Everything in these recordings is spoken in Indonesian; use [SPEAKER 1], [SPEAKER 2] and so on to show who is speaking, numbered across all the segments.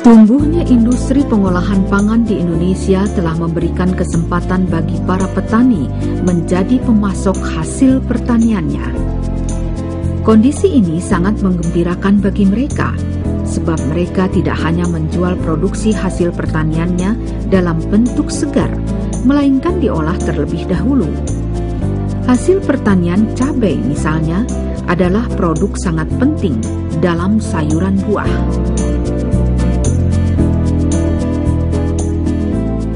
[SPEAKER 1] Tumbuhnya industri pengolahan pangan di Indonesia telah memberikan kesempatan bagi para petani menjadi pemasok hasil pertaniannya. Kondisi ini sangat menggembirakan bagi mereka, sebab mereka tidak hanya menjual produksi hasil pertaniannya dalam bentuk segar, melainkan diolah terlebih dahulu. Hasil pertanian cabai misalnya adalah produk sangat penting dalam sayuran buah.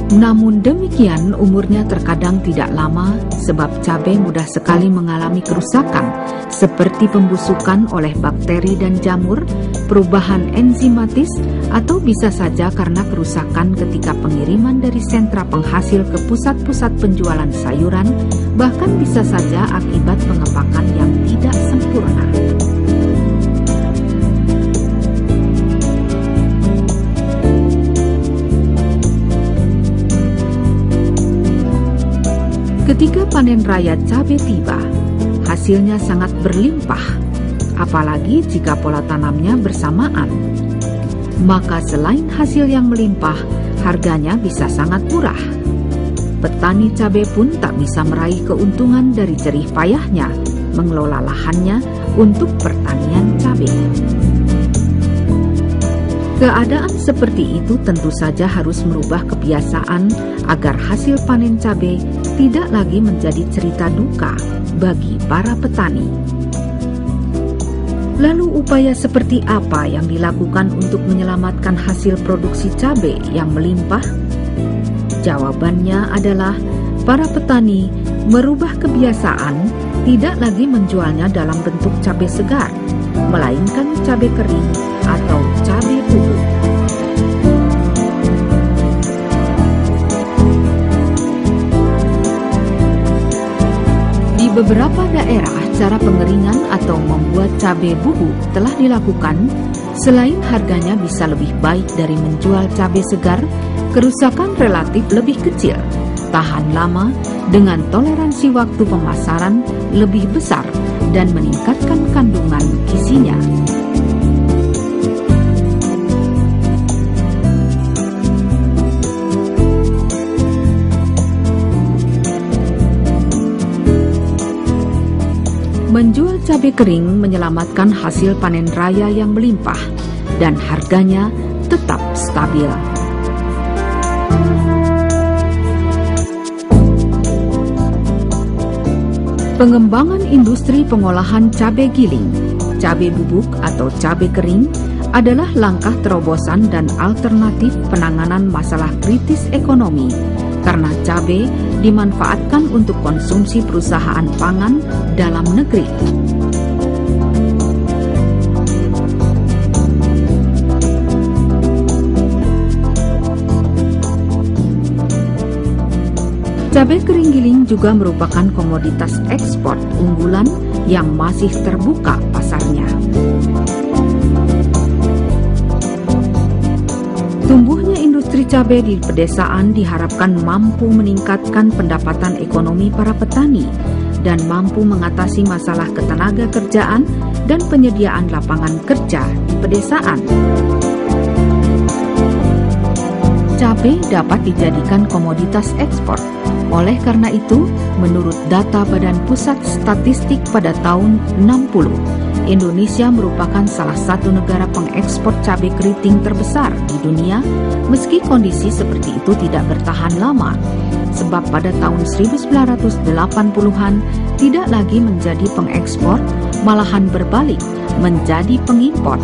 [SPEAKER 1] Namun demikian, umurnya terkadang tidak lama sebab cabai mudah sekali mengalami kerusakan seperti pembusukan oleh bakteri dan jamur, perubahan enzimatis, atau bisa saja karena kerusakan ketika pengiriman dari sentra penghasil ke pusat-pusat penjualan sayuran, bahkan bisa saja akibat pengepakan yang tidak sempurna. Ketika panen raya cabai tiba, hasilnya sangat berlimpah, apalagi jika pola tanamnya bersamaan. Maka selain hasil yang melimpah, harganya bisa sangat murah. Petani cabai pun tak bisa meraih keuntungan dari jerih payahnya mengelola lahannya untuk pertanian cabai. Keadaan seperti itu tentu saja harus merubah kebiasaan agar hasil panen cabai tidak lagi menjadi cerita duka bagi para petani. Lalu upaya seperti apa yang dilakukan untuk menyelamatkan hasil produksi cabai yang melimpah? Jawabannya adalah para petani merubah kebiasaan tidak lagi menjualnya dalam bentuk cabai segar, melainkan cabai kering atau cabai bubuk. Di beberapa daerah, cara pengeringan atau membuat cabai bubuk telah dilakukan. Selain harganya bisa lebih baik dari menjual cabai segar, kerusakan relatif lebih kecil, tahan lama, dengan toleransi waktu pemasaran lebih besar, dan meningkatkan kandungan gizinya. Menjual cabai kering menyelamatkan hasil panen raya yang melimpah dan harganya tetap stabil. Pengembangan industri pengolahan cabai giling, cabai bubuk atau cabai kering adalah langkah terobosan dan alternatif penanganan masalah kritis ekonomi karena cabai dimanfaatkan untuk konsumsi perusahaan pangan dalam negeri. Cabai kering giling juga merupakan komoditas ekspor unggulan yang masih terbuka pasarnya. Tumbuhnya industri cabai di pedesaan diharapkan mampu meningkatkan pendapatan ekonomi para petani dan mampu mengatasi masalah ketenaga kerjaan dan penyediaan lapangan kerja di pedesaan. Cabai dapat dijadikan komoditas ekspor. Oleh karena itu, menurut data Badan Pusat Statistik pada tahun 60, Indonesia merupakan salah satu negara pengekspor cabai keriting terbesar di dunia, meski kondisi seperti itu tidak bertahan lama, sebab pada tahun 1980-an tidak lagi menjadi pengekspor, malahan berbalik menjadi pengimpor,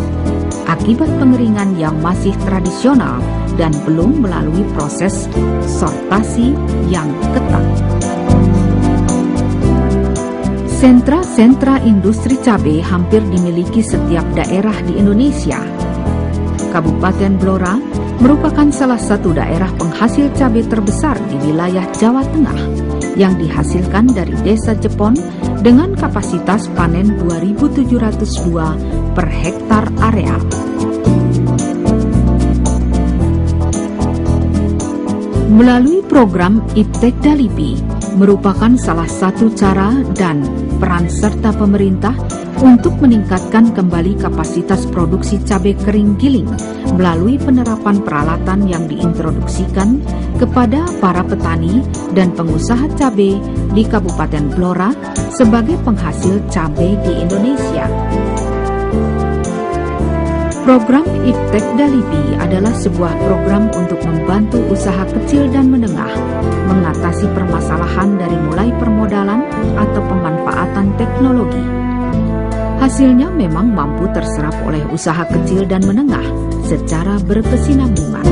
[SPEAKER 1] akibat pengeringan yang masih tradisional dan belum melalui proses sortasi yang ketat. Sentra-sentra industri cabai hampir dimiliki setiap daerah di Indonesia. Kabupaten Blora merupakan salah satu daerah penghasil cabai terbesar di wilayah Jawa Tengah yang dihasilkan dari desa Jepon dengan kapasitas panen 2.702 per hektar area. Melalui program Iptek-Dalipi merupakan salah satu cara dan peran serta pemerintah untuk meningkatkan kembali kapasitas produksi cabai kering giling melalui penerapan peralatan yang diintroduksikan kepada para petani dan pengusaha cabai di Kabupaten Blora sebagai penghasil cabai di Indonesia. Program Iptekda LIPI adalah sebuah program untuk membantu usaha kecil dan menengah mengatasi permasalahan dari mulai permodalan atau pemanfaatan teknologi. Hasilnya memang mampu terserap oleh usaha kecil dan menengah secara berkesinambungan.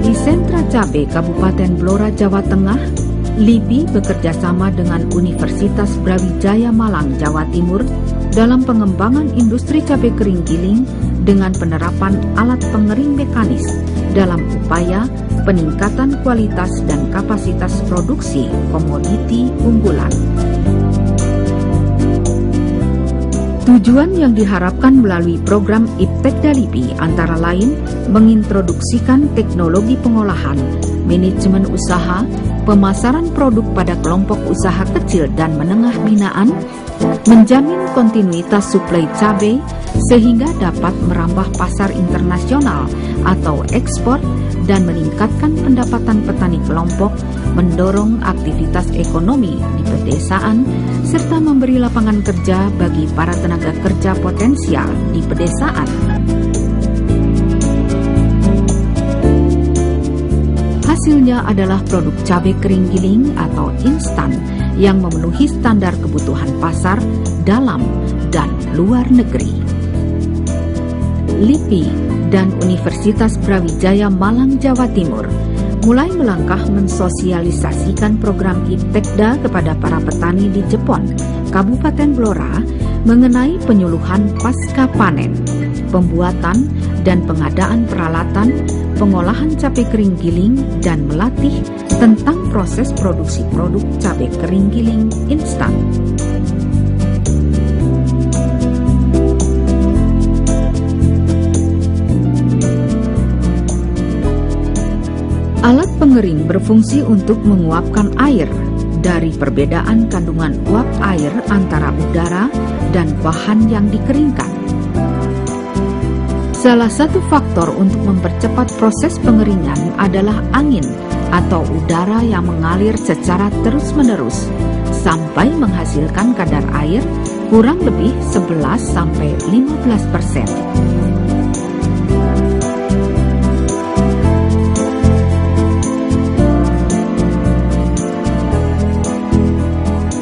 [SPEAKER 1] Di Sentra Cabai Kabupaten Blora, Jawa Tengah, LIPI bekerjasama dengan Universitas Brawijaya Malang, Jawa Timur dalam pengembangan industri cabai kering giling dengan penerapan alat pengering mekanis dalam upaya peningkatan kualitas dan kapasitas produksi komoditi unggulan. Tujuan yang diharapkan melalui program Iptekda LIPI antara lain mengintroduksikan teknologi pengolahan, manajemen usaha, pemasaran produk pada kelompok usaha kecil dan menengah binaan, menjamin kontinuitas suplai cabai sehingga dapat merambah pasar internasional atau ekspor dan meningkatkan pendapatan petani kelompok, mendorong aktivitas ekonomi di pedesaan, serta memberi lapangan kerja bagi para tenaga kerja potensial di pedesaan. Hasilnya adalah produk cabai kering giling atau instan yang memenuhi standar kebutuhan pasar dalam dan luar negeri. LIPI dan Universitas Brawijaya Malang, Jawa Timur mulai melangkah mensosialisasikan program Iptekda kepada para petani di Jepon, Kabupaten Blora, mengenai penyuluhan pasca panen, pembuatan dan pengadaan peralatan, pengolahan cabai kering giling, dan melatih tentang proses produksi produk cabai kering giling instan. Alat pengering berfungsi untuk menguapkan air dari perbedaan kandungan uap air antara udara dan bahan yang dikeringkan. Salah satu faktor untuk mempercepat proses pengeringan adalah angin atau udara yang mengalir secara terus-menerus sampai menghasilkan kadar air kurang lebih 11-15%.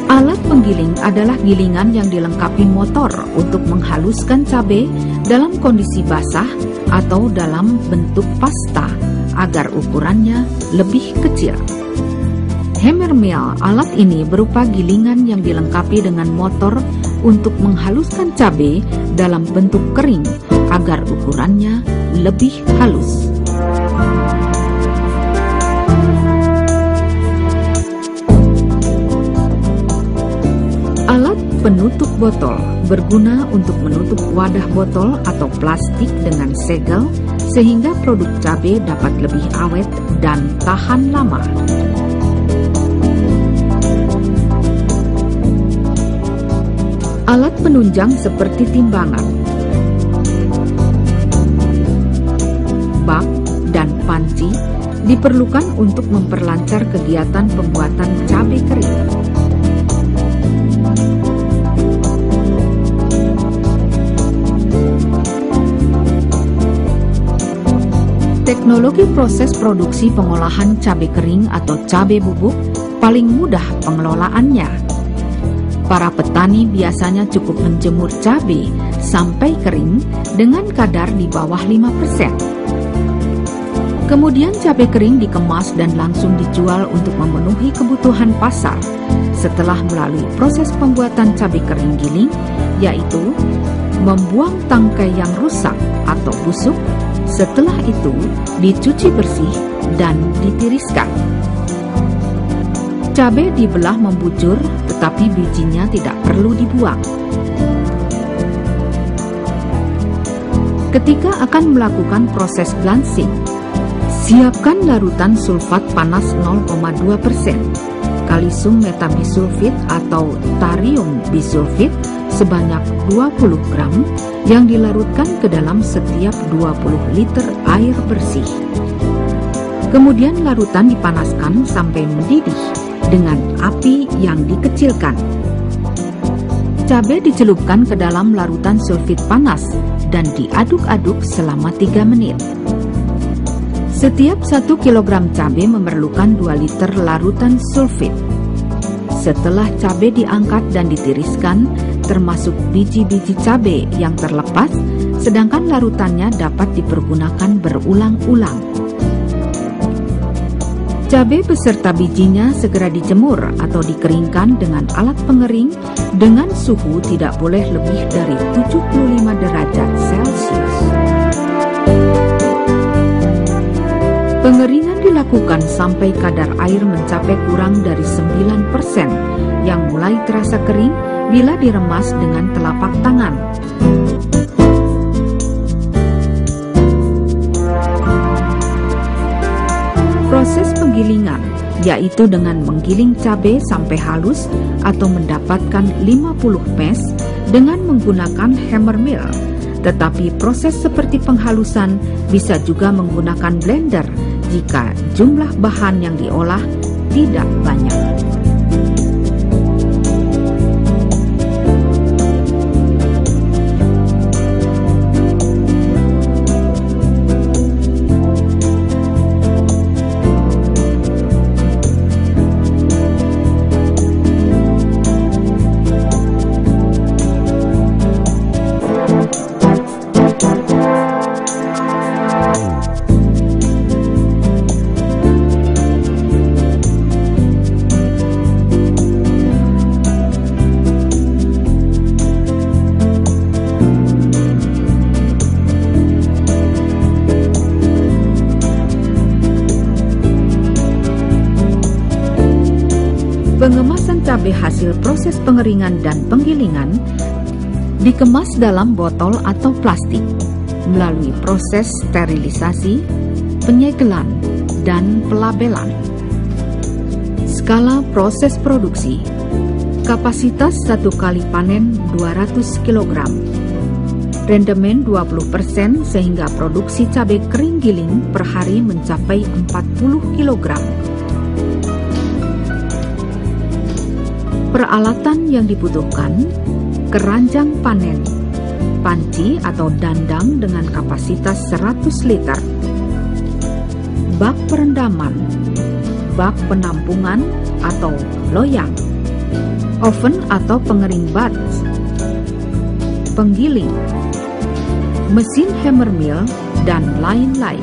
[SPEAKER 1] Alat penggiling adalah gilingan yang dilengkapi motor untuk menghaluskan cabai dalam kondisi basah atau dalam bentuk pasta agar ukurannya lebih kecil. Hammer mill, alat ini berupa gilingan yang dilengkapi dengan motor untuk menghaluskan cabai dalam bentuk kering agar ukurannya lebih halus. Alat penutup botol berguna untuk menutup wadah botol atau plastik dengan segel sehingga produk cabai dapat lebih awet dan tahan lama. Alat penunjang seperti timbangan, bak, dan panci diperlukan untuk memperlancar kegiatan pembuatan cabai kering. Teknologi proses produksi pengolahan cabai kering atau cabai bubuk paling mudah pengelolaannya. Para petani biasanya cukup menjemur cabai sampai kering dengan kadar di bawah 5%. Kemudian cabai kering dikemas dan langsung dijual untuk memenuhi kebutuhan pasar setelah melalui proses pembuatan cabai kering giling, yaitu membuang tangkai yang rusak atau busuk. Setelah itu, dicuci bersih dan ditiriskan. Cabai dibelah membujur, tetapi bijinya tidak perlu dibuang. Ketika akan melakukan proses blanching, Siapkan larutan sulfat panas 0,2%, kalsium metabisulfit atau tarium bisulfit sebanyak 20 gram yang dilarutkan ke dalam setiap 20 liter air bersih. Kemudian larutan dipanaskan sampai mendidih dengan api yang dikecilkan. Cabai dicelupkan ke dalam larutan sulfit panas dan diaduk-aduk selama 3 menit. Setiap 1 kg cabai memerlukan 2 liter larutan sulfit. Setelah cabai diangkat dan ditiriskan, termasuk biji-biji cabai yang terlepas, sedangkan larutannya dapat dipergunakan berulang-ulang. Cabai beserta bijinya segera dijemur atau dikeringkan dengan alat pengering dengan suhu tidak boleh lebih dari 75 derajat Celcius. Pengeringan dilakukan sampai kadar air mencapai kurang dari 9% yang mulai terasa kering bila diremas dengan telapak tangan. Proses penggilingan, yaitu dengan menggiling cabai sampai halus atau mendapatkan 50 mash dengan menggunakan hammer mill. Tetapi proses seperti penghalusan bisa juga menggunakan blender jika jumlah bahan yang diolah tidak banyak. Pengemasan cabai hasil proses pengeringan dan penggilingan dikemas dalam botol atau plastik melalui proses sterilisasi, penyegelan, dan pelabelan. Skala proses produksi. Kapasitas 1 kali panen 200 kg. Rendemen 20% sehingga produksi cabai kering giling per hari mencapai 40 kg. Peralatan yang dibutuhkan: keranjang panen, panci atau dandang dengan kapasitas 100 liter, bak perendaman, bak penampungan atau loyang, oven atau pengering batch, penggiling, mesin hammer mill, dan lain-lain.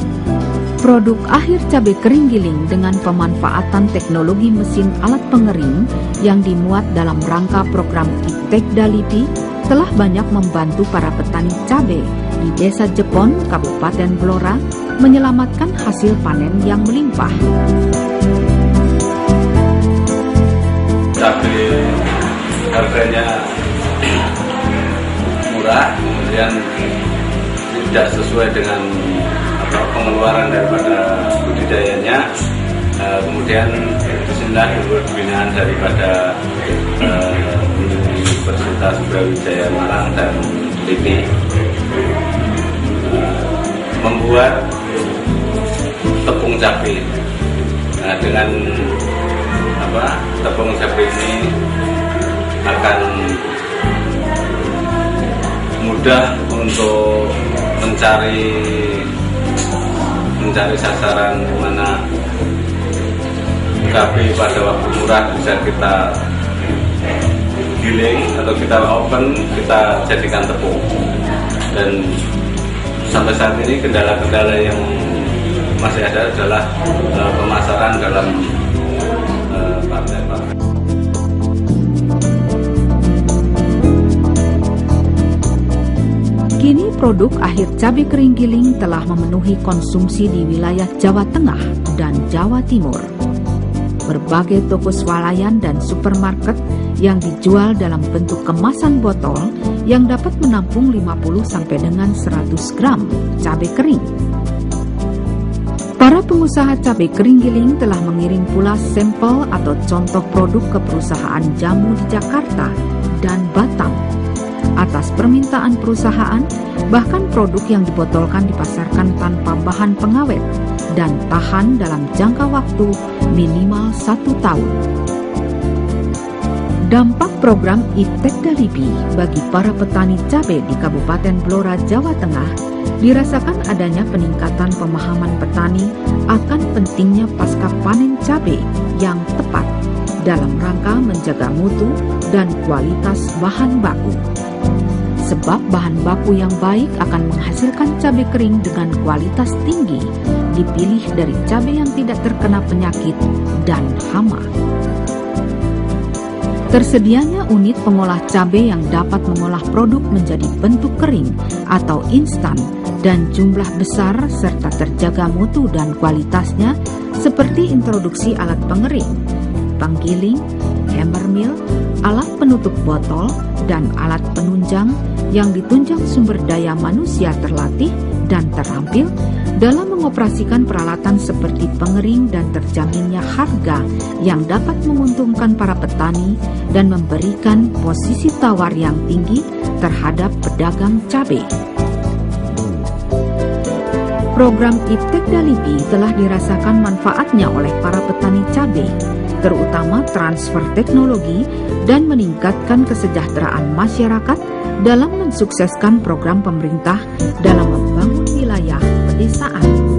[SPEAKER 1] Produk akhir cabai kering giling dengan pemanfaatan teknologi mesin alat pengering yang dimuat dalam rangka program Iptekda LIPI telah banyak membantu para petani cabai di Desa Jepon, Kabupaten Blora menyelamatkan hasil panen yang melimpah.
[SPEAKER 2] Cabai harganya murah, kemudian tidak sesuai dengan pengeluaran daripada budidayanya. Kemudian disinilah binaan daripada Universitas Brawijaya Malang dan LIPI membuat tepung cabai. Nah, dengan tepung cabai ini akan mudah untuk mencari sasaran mana cabai pada waktu murah bisa kita giling atau kita oven, kita jadikan tepung. Dan sampai saat ini kendala-kendala yang masih ada adalah pemasaran dalam partai-partai.
[SPEAKER 1] Kini produk akhir cabai kering giling telah memenuhi konsumsi di wilayah Jawa Tengah dan Jawa Timur. Berbagai toko swalayan dan supermarket yang dijual dalam bentuk kemasan botol yang dapat menampung 50 sampai dengan 100 gram cabai kering. Para pengusaha pengusaha cabai kering Giling telah mengirim pula sampel atau contoh produk ke perusahaan jamu di Jakarta dan Batam. Atas permintaan perusahaan, bahkan produk yang dibotolkan dipasarkan tanpa bahan pengawet dan tahan dalam jangka waktu minimal 1 tahun. Dampak program Iptekda LIPI bagi para petani cabai di Kabupaten Blora, Jawa Tengah dirasakan adanya peningkatan pemahaman petani akan pentingnya pasca panen cabai yang tepat dalam rangka menjaga mutu dan kualitas bahan baku. Sebab bahan baku yang baik akan menghasilkan cabai kering dengan kualitas tinggi, dipilih dari cabai yang tidak terkena penyakit dan hama. Tersedianya unit pengolah cabai yang dapat mengolah produk menjadi bentuk kering atau instan dan jumlah besar serta terjaga mutu dan kualitasnya seperti introduksi alat pengering, penggiling, hammer mill, alat penutup botol, dan alat penunjang yang ditunjang sumber daya manusia terlatih dan terampil dalam mengoperasikan peralatan seperti pengering dan terjaminnya harga yang dapat menguntungkan para petani dan memberikan posisi tawar yang tinggi terhadap pedagang cabai. Program Iptekda LIPI telah dirasakan manfaatnya oleh para petani cabai, terutama transfer teknologi dan meningkatkan kesejahteraan masyarakat dalam mensukseskan program pemerintah dalam membangun wilayah pedesaan.